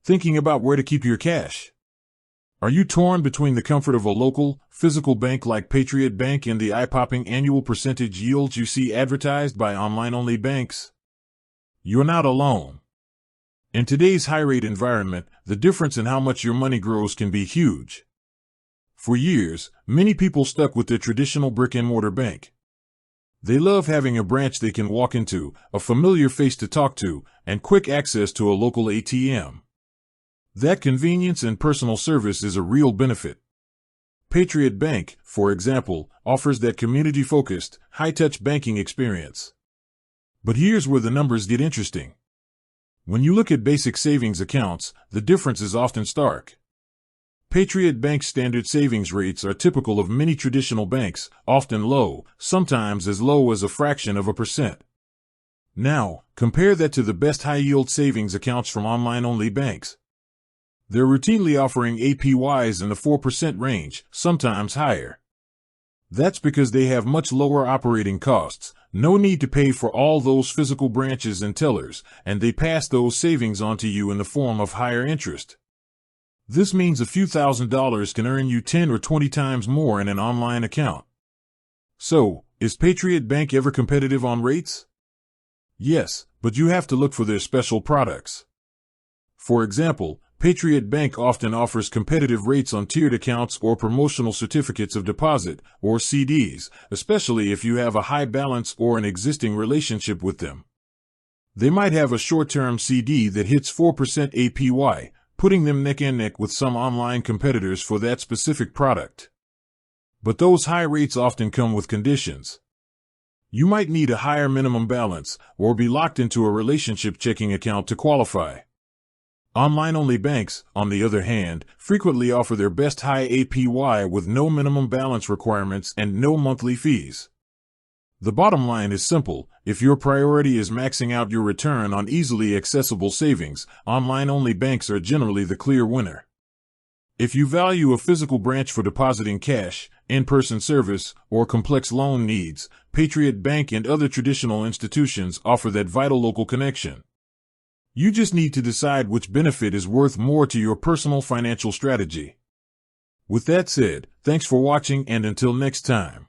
Thinking about where to keep your cash? Are you torn between the comfort of a local, physical bank like Patriot Bank and the eye-popping annual percentage yields you see advertised by online-only banks? You're not alone. In today's high-rate environment, the difference in how much your money grows can be huge. For years, many people stuck with their traditional brick-and-mortar bank. They love having a branch they can walk into, a familiar face to talk to, and quick access to a local ATM. That convenience and personal service is a real benefit. Patriot Bank, for example, offers that community-focused, high-touch banking experience. But here's where the numbers get interesting. When you look at basic savings accounts, the difference is often stark. Patriot Bank's standard savings rates are typical of many traditional banks, often low, sometimes as low as a fraction of a percent. Now, compare that to the best high-yield savings accounts from online-only banks. They're routinely offering APYs in the 4% range, sometimes higher. That's because they have much lower operating costs, no need to pay for all those physical branches and tellers, and they pass those savings on to you in the form of higher interest. This means a few $1,000s can earn you 10 or 20 times more in an online account. So, is Patriot Bank ever competitive on rates? Yes, but you have to look for their special products. For example, Patriot Bank often offers competitive rates on tiered accounts or promotional certificates of deposit, or CDs, especially if you have a high balance or an existing relationship with them. They might have a short-term CD that hits 4% APY, putting them neck and neck with some online competitors for that specific product. But those high rates often come with conditions. You might need a higher minimum balance, or be locked into a relationship checking account to qualify. Online-only banks, on the other hand, frequently offer their best high APY with no minimum balance requirements and no monthly fees. The bottom line is simple: if your priority is maxing out your return on easily accessible savings, online-only banks are generally the clear winner. If you value a physical branch for depositing cash, in-person service, or complex loan needs, Patriot Bank and other traditional institutions offer that vital local connection. You just need to decide which benefit is worth more to your personal financial strategy. With that said, thanks for watching, and until next time.